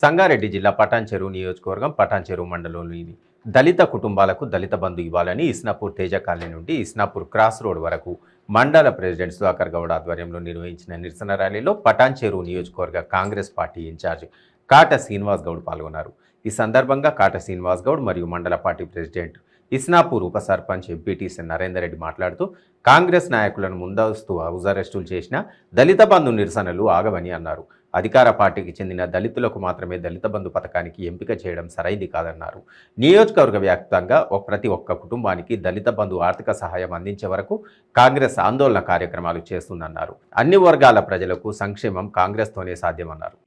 సంగారెడ్డి జిల్లా పటాన్చెరు నియోజకవర్గం పటాన్చెరు మండలంలోని దళిత కుటుంబాలకు దళిత బంధు ఇవ్వాలని ఇస్నాపూర్ తేజ కాలనీ నుండి ఇస్నాపూర్ క్రాస్ రోడ్ వరకు మండల ప్రెసిడెంట్ సుధాకర్ గౌడ్ ఆధ్వర్యంలో నిర్వహించిన నిరసన ర్యాలీలో పటాన్చెరు నియోజకవర్గ కాంగ్రెస్ పార్టీ ఇన్ఛార్జ్ కాట శ్రీనివాస్ గౌడ్ పాల్గొన్నారు. ఈ సందర్భంగా కాట శ్రీనివాస్ గౌడ్ మరియు మండల పార్టీ ప్రెసిడెంట్ ఇస్నాపూర్ ఉప సర్పంచ్ ఎంపీటీసీ నరేందర్ రెడ్డి మాట్లాడుతూ కాంగ్రెస్ నాయకులను ముందస్తు హౌస్ అరెస్టులు చేసిన దళిత బంధు నిరసనలు ఆగవని అన్నారు. అధికార పార్టీకి చెందిన దళితులకు మాత్రమే దళిత బంధు పథకానికి ఎంపిక చేయడం సరైంది కాదన్నారు. నియోజకవర్గ వ్యాప్తంగా ప్రతి ఒక్క కుటుంబానికి దళిత బంధు ఆర్థిక సహాయం అందించే వరకు కాంగ్రెస్ ఆందోళన కార్యక్రమాలు చేస్తుందన్నారు. అన్ని వర్గాల ప్రజలకు సంక్షేమం కాంగ్రెస్తోనే సాధ్యమన్నారు.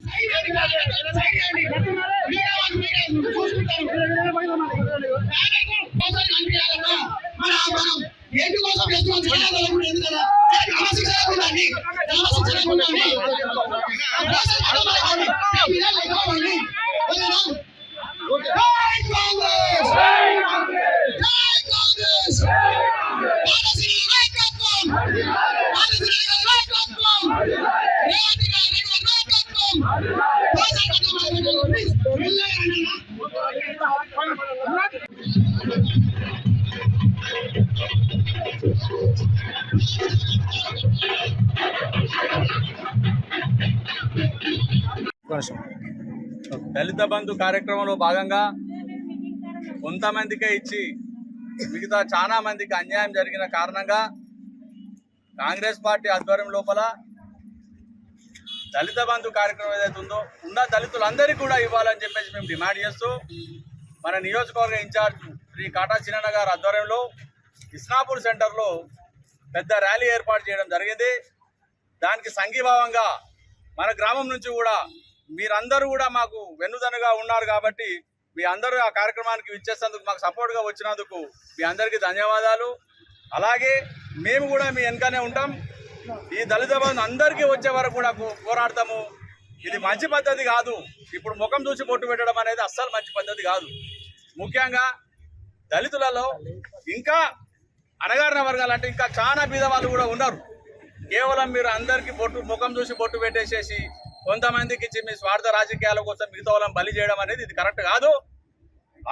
దళిత బంధు కార్యక్రమంలో భాగంగా కొంతమందికే ఇచ్చి మిగతా చాలా మందికి అన్యాయం జరిగిన కారణంగా కాంగ్రెస్ పార్టీ ఆధ్వర్యం లోపల దళిత బంధు కార్యక్రమం ఏదైతే ఉందో ఉన్న దళితులందరికీ కూడా ఇవ్వాలని చెప్పేసి మేము డిమాండ్ చేస్తూ మన నియోజకవర్గ ఇన్ఛార్జ్ శ్రీ కాటా చిన్న గారి ఆధ్వర్యంలో ఇస్నాపూర్ సెంటర్లో పెద్ద ర్యాలీ ఏర్పాటు చేయడం జరిగింది. దానికి సంఘీభావంగా మన గ్రామం నుంచి కూడా మీరందరూ కూడా మాకు వెన్నుదన్నుగా ఉన్నారు కాబట్టి మీ అందరూ ఆ కార్యక్రమానికి ఇచ్చేసేందుకు మాకు సపోర్ట్గా వచ్చినందుకు మీ అందరికీ ధన్యవాదాలు. అలాగే మేము కూడా మీ వెనకనే ఉంటాం. ఈ దళిత బంధు అందరికీ వచ్చే వరకు కూడా పోరాడతాము. ఇది మంచి పద్ధతి కాదు. ఇప్పుడు ముఖం చూసి బొట్టు పెట్టడం అనేది అస్సలు మంచి పద్ధతి కాదు. ముఖ్యంగా దళితులలో ఇంకా అణగారిన వర్గాలు అంటే ఇంకా చాలా బీద వాళ్ళు కూడా ఉన్నారు. కేవలం మీరు అందరికీ ముఖం చూసి బొట్టు పెట్టేసేసి కొంతమందికి ఇచ్చి మీ స్వార్థ రాజకీయాల కోసం మిగతా వాళ్ళని బలి చేయడం అనేది ఇది కరెక్ట్ కాదు.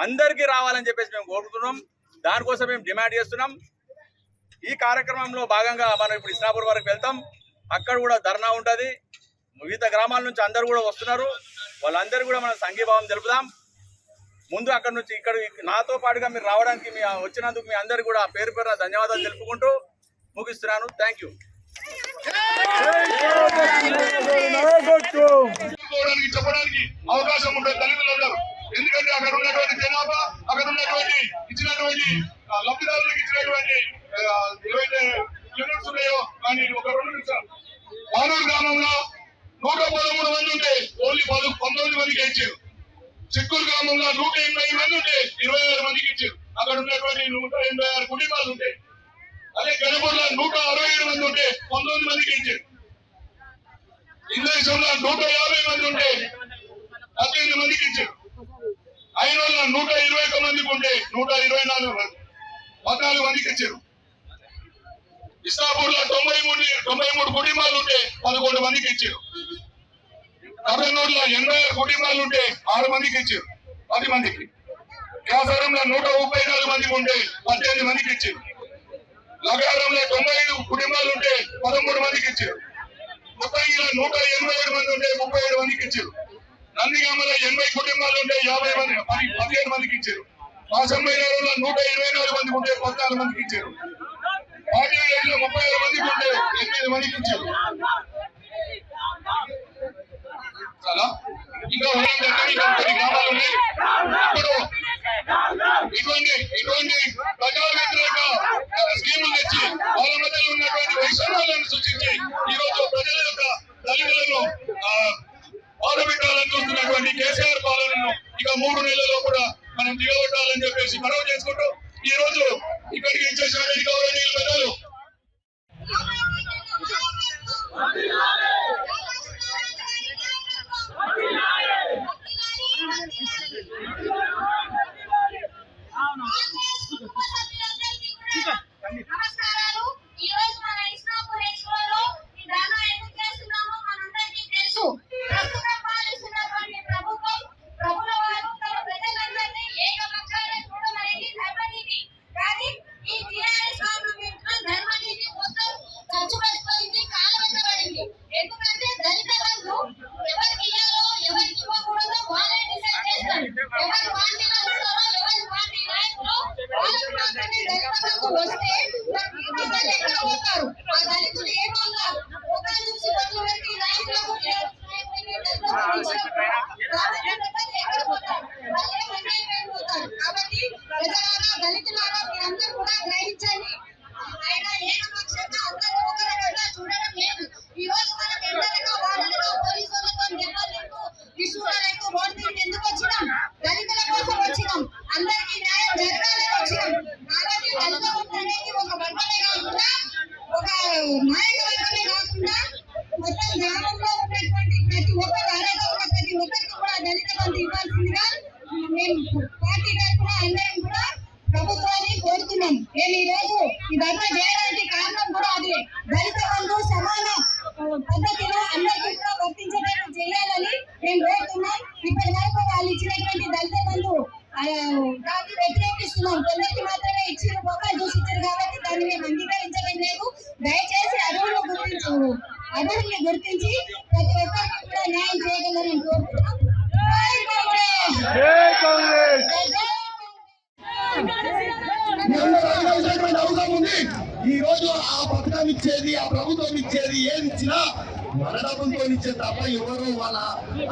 అందరికీ రావాలని చెప్పేసి మేము కోరుతున్నాం. దానికోసం మేము డిమాండ్ చేస్తున్నాం. ఈ కార్యక్రమంలో భాగంగా మనం ఇప్పుడు ఇస్నాపూర్ వరకు వెళ్తాం. అక్కడ కూడా ధర్నా ఉంటుంది. వివిధ గ్రామాల నుంచి అందరూ కూడా వస్తున్నారు. వాళ్ళందరూ కూడా మనం సంఘీభావం తెలుపుదాం. ముందు అక్కడ నుంచి ఇక్కడ నాతో పాటుగా మీరు రావడానికి మీ వచ్చినందుకు మీ అందరికీ కూడా పేరు పేరున ధన్యవాదాలు తెలుపుకుంటూ ముగిస్తున్నాను. Thank you. చెప్పడానికి అవకాశం ఉంటుంది దళితులందరూ. ఎందుకంటే అక్కడ ఉన్నటువంటి జనాభా, అక్కడ ఉన్నటువంటి ఇచ్చినటువంటి లబ్ధిదారులకు ఇచ్చినటువంటి ఏవైతే యూనిట్స్ ఉన్నాయో కానీ ఒక 2 నిమిషాలు మానూరు గ్రామంలో 113 మంది ఉంటే ఓన్లీ 19 మందికి ఇచ్చారు. చిత్తూరు గ్రామంలో 180 మంది ఉంటే 26 మందికి ఇచ్చారు. అక్కడ ఉన్నటువంటి 186 కుటుంబాలు ఉంటాయి. అదే గణపూర్లో 167 మంది ఉంటే 19 మందికి ఇచ్చారు. ఇంగ్లీష్లో 150 మంది ఉంటే 18 మందికి ఇచ్చారు. ఐనోళ్ళ 121 మందికి ఉంటే 124 మంది 14 మందికి ఇచ్చారు. ఇస్లాపూర్ లో 93 కుటుంబాలు ఉంటే 11 మందికి ఇచ్చారు. కర్నూలులో 86 కుటుంబాలు ఉంటే 6 మందికి ఇచ్చారు, 10 మందికి. కాసారంలో 134 మందికి ఉంటే 18 మందికి ఇచ్చారు. లగారంలో 95 కుటుంబాలు ఉంటే 13 మందికి ఇచ్చారు. ముత్తగిలో 187 మంది ఉంటే 37 మందికి ఇచ్చారు. నందిగామలో 80 కుటుంబాలు ఉంటే 15 మందికి ఇచ్చారు. కాసంబైనగర్లో 124 మందికి ఉంటే 14 మందికి ఇచ్చారు. పార్టీలో 36 మందికి ఉంటే 8 మందికి ఇచ్చారు. చాలా ఇంకా కొన్ని గ్రామాలు ఉన్నాయి. ఇప్పుడు ఇటువంటి ప్రజా వ్యతిరేక స్కీములు తెచ్చి వాళ్ళ మధ్యలో ఉన్నటువంటి వైషమ్యాలను సృష్టించి ఈ రోజు ప్రజల యొక్క దళితులను బాధపెట్టాలని చూస్తున్నటువంటి కేసీఆర్ పాలనను ఇక 3 నెలల్లో కూడా మనం దిగబట్టాలని చెప్పేసి మనవి చేసుకుంటూ ఈ రోజు ఇక్కడికి ఇచ్చేసినటువంటి గౌరవనీయులు పెద్దలు ప్రస్తుతం పాలిస్తున్నటువంటి ప్రభుత్వం ఎవరి పార్టీలో ఉంటారో ఎవరి పార్టీ నాయకులు వాళ్ళకి మాత్రమే దళిత బంధు వస్తే మిగతా వాళ్ళు ఎక్కడ పోతారు? ఆ దళితులు ఏమన్నారు? ఒకళ్ళు చూసి బదులు పెట్టి నాయకులకు కాబట్టి ప్రజలారా దళితులారా మీరందరూ కూడా గ్రహించండి. ఆయన ఏకపక్షంగా అందరూ ఒకరిగా చూడడం లేదు. ఈ రోజు మనం ఎండలతో వానలతో పోలీసు వాళ్ళతో దెబ్బలు విసురాలతో రోడ్డు మీద ఎందుకు వచ్చినాం? దళితుల కోసం వచ్చినాం. అందరికీ న్యాయం జరగాలని వచ్చినాం. కాబట్టి దళిత బంధు అనేది ఒక వర్గమే కాకుండా ఒక నాయక వర్గమే కాకుండా మొత్తం గ్రామంలో ఉన్నటువంటి ప్రతి ఒక్కరు అర్హత ఉన్న ప్రతి ఒక్కరికి కూడా దళిత బంధు ఇవ్వాల్సిందిగా మేము పార్టీ తరఫున అందరం కూడా ప్రభుత్వాన్ని కోరుతున్నాం. మేము ఈ రోజు ఇదంతా చేయడానికి కారణం కూడా అదే. దళిత బంధు సమాన పద్ధతిలో అందరికీ కూడా వర్తించేటట్టు చేయాలని మేము కోరుతున్నాం. ఇప్పటి వరకు వాళ్ళు ఇచ్చినటువంటి దళిత బంధు దాన్ని వ్యతిరేకిస్తున్నాం. కొందరికి మాత్రమే ఇచ్చిన బొక్కలు చూసి ఇచ్చారు కాబట్టి దాన్ని మేము అంగీకరించడం లేదు. దయచేసి అర్హుల్ని గుర్తించి ప్రతి ఒక్కరికి కూడా న్యాయం చేయగలరని కోరుతున్నాం. అవసరం ఉంది. ఈ రోజు ఆ పథకం ఇచ్చేది, ఆ ప్రభుత్వం ఇచ్చేది, ఏది ఇచ్చినా మన డబ్బులతో ఇచ్చే తప్ప ఎవరు వాళ్ళ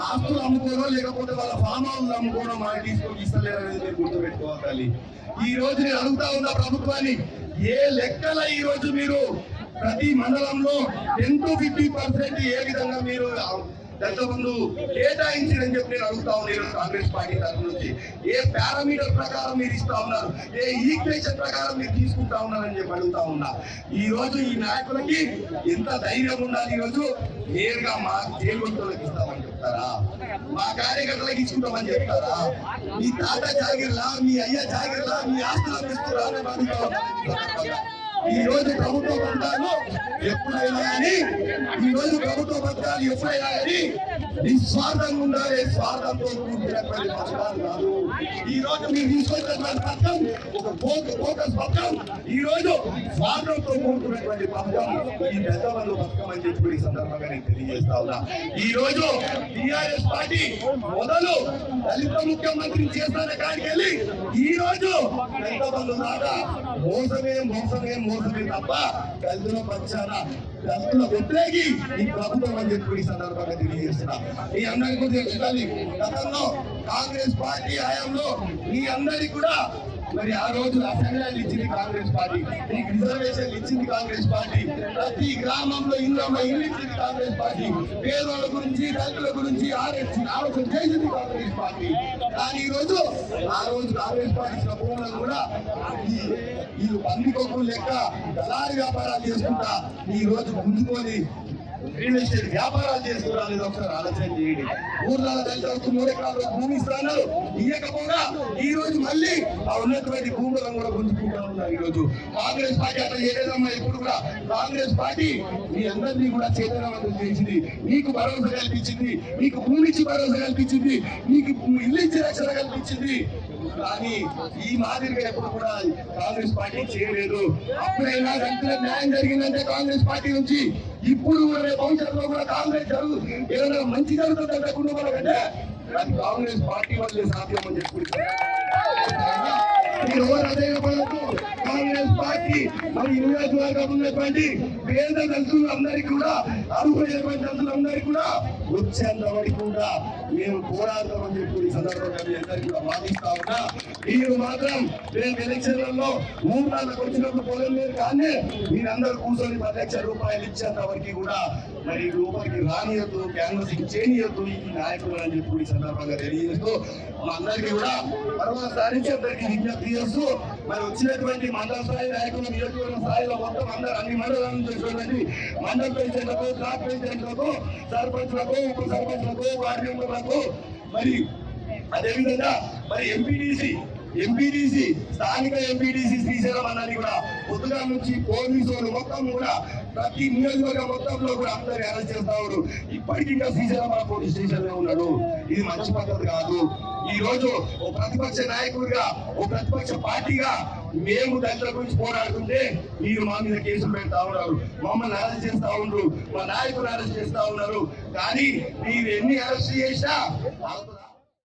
ఆస్తులు అమ్ముకోవడం లేకపోతే వాళ్ళ ఫామ్ హౌస్ అమ్ముకోవడం మనకి తీసుకొని ఇస్తలేరు అనేది మీరు గుర్తుపెట్టుకోవాలి. ఈ రోజు నేను అడుగుతా ఉన్న ప్రభుత్వాన్ని, ఏ లెక్కల ఈ రోజు మీరు ప్రతి మండలంలో 10 to 50% ఏ విధంగా మీరు దళిత బంధు కేటాయించారని చెప్పి నేను అడుగుతా ఉన్నాను. కాంగ్రెస్ పార్టీ తరఫు నుంచి ఏ పారామీటర్ ప్రకారం మీరు ఇస్తా ఉన్నారు, ఏ ఈక్వేషన్ ప్రకారం మీరు తీసుకుంటా ఉన్నారని చెప్పి అడుగుతా ఉన్నా. ఈ రోజు ఈ నాయకులకి ఎంత ధైర్యం ఉండాలి? ఈ రోజు నేరుగా మా జైలులకు ఇస్తామని చెప్తారా? మా కార్యకర్తలకు ఇచ్చుకుంటామని చెప్తారా? మీ తాత జాగిర్లా, మీ అయ్య జాగిర్లా, మీ ఆస్తులకు ఇస్తారా అని అడుగుతా ఉన్నారు. ఈ రోజు ప్రభుత్వ పథకాలు ఎప్పుడైనా కానీ నిస్వార్థంగా ఉండాలి, స్వార్థంతో కూడినటువంటి పథకాలు కాదు. ఈ రోజు మీరు తీసుకొచ్చినటువంటి పథకం ఒక ఫోకస్ పథకం. ఈ రోజు స్వార్థంతో కూడుకున్నటువంటి పథకం ఈ దళిత బంధు పథకం అని చెప్పి ఈ సందర్భంగా నేను తెలియజేస్తా ఉన్నా. ఈ రోజు టిఆర్ఎస్ పార్టీ మొదలు దళిత ముఖ్యమంత్రిని చేస్తానే కాడికి వెళ్ళి ఈ రోజు దళిత బంధు దాకా మోసమే తప్ప దళితుల పక్షాన దళితుల వ్యతిరేకి ఈ ప్రభుత్వం అని చెప్పి ఈ సందర్భంగా తెలియజేస్తున్నా. మీ అందరికీ కూడా తెలుసుకోవాలి, గతంలో కాంగ్రెస్ పార్టీ హయాంలో మీ అందరికీ కూడా మరి ఆ రోజు అసెంబ్లీలు ఇచ్చింది కాంగ్రెస్ పార్టీ, మీకు రిజర్వేషన్లు ఇచ్చింది కాంగ్రెస్ పార్టీ, ప్రతి గ్రామంలో ఇల్లు ఇచ్చింది కాంగ్రెస్ పార్టీ, పేదోళ్ళ గురించి దళితుల గురించి ఆలోచన చేసింది కాంగ్రెస్ పార్టీ. కానీ ఈ రోజు ఆ రోజు కాంగ్రెస్ పార్టీ భూములను కూడా వీళ్ళు పందికొక్కులు లెక్క దళారి వ్యాపారాలు చేసుకుంటా ఈ రోజు గుంజుకొని రియల్ ఎస్టేట్ వ్యాపారాలు చేస్తున్నారు. ఒకసారి ఆలోచన చేయండి. 3 దళితులకు 3 ఎకరాల భూమి ఇస్తున్నారు, ఇవ్వకపోగా ఈ రోజు మళ్ళీ ఆ ఉన్నటువంటి భూములను కూడా గుంజుకుంటా ఉన్నారు. ఈ రోజు కాంగ్రెస్ పార్టీ అట్లా చేయలేదమ్మా. ఇప్పుడు కూడా కాంగ్రెస్ పార్టీ మీ అందరినీ కూడా చైతన్యవంతం చేసింది, మీకు భరోసా కల్పించింది, మీకు భూమి ఇచ్చి భరోసా కల్పించింది, మీకు ఇల్లు ఇచ్చి రక్షణ కల్పించింది. కానీ ఈ మాదిరిగా ఎప్పుడు కూడా కాంగ్రెస్ పార్టీ చేయలేదు. అప్పుడైనా దళితులకు న్యాయం జరిగిందంటే కాంగ్రెస్ పార్టీ నుంచి, ఇప్పుడు భవిష్యత్తులో కూడా కాంగ్రెస్ ఏదైనా మంచి జరుగుతుందంటే కుటుంబాలకంటే అది కాంగ్రెస్ పార్టీ వల్లే సాధ్యం అని చెప్పి కాంగ్రెస్ పార్టీ మరి నియోజకవర్గం ఉన్నటువంటి పేద దళితులు అందరికీ కూడా అర్హులైనటువంటి దళితులందరికీ కూడా వచ్చేంత వరకు కూడా మేము పోరాడతామని చెప్పి ఈ సందర్భంగా మీ అందరికీ కూడా వాదిస్తా ఉన్నా. మీరు మాత్రం రేపు ఎలక్షన్లలో 3 నెలలకు వచ్చినప్పుడు పొలం లేదు, కానీ మీరందరూ కూర్చొని 10 లక్షల రూపాయలు ఇచ్చేంత వరకు కూడా మరి లోపలికి రానియద్దు, క్యాన్వసింగ్ చేయనియద్దు ఈ నాయకులు అని చెప్పి ఈ సందర్భంగా తెలియజేస్తూ మా అందరికీ కూడా మరోసారి అందరికీ విజ్ఞప్తి చేస్తూ మరి వచ్చినటువంటి మండల స్థాయి నాయకులు, నియోజకవర్గ స్థాయిలో మొత్తం అందరూ అన్ని మండలాల నుంచి వచ్చినటువంటి మండల ప్రెసిడెంట్లకు, బ్లాక్ ప్రెసిడెంట్లకు, సర్పంచ్లకు, ఉప సర్పంచ్లకు, వార్డు మెంబర్లకు, మరి అదేవిధంగా మరి ఎంపీడీసీ స్థానిక ఎంపీడీసీ శ్రీశైలం అన్నది కూడా పొద్దుగా నుంచి పోలీసులు మొత్తం కూడా ప్రతి నియోజకవర్గం మొత్తంలో కూడా అందరు అరెస్ట్ చేస్తా ఉన్నారు. ఇప్పటికీ ఇంకా శ్రీశైలం పోలీస్ స్టేషన్ లో ఉన్నాడు. ఇది మంచి పద్ధతి కాదు. ఈ రోజు ఓ ప్రతిపక్ష నాయకుడిగా, ఓ ప్రతిపక్ష పార్టీగా మేము దళితుల గురించి పోరాడుతుంటే మీరు మా మీద కేసులు పెడతా ఉన్నారు, మమ్మల్ని అరెస్ట్ చేస్తా ఉన్నారు, మా నాయకులు అరెస్ట్ చేస్తా ఉన్నారు. కానీ మీరు ఎన్ని అరెస్ట్ చేసినా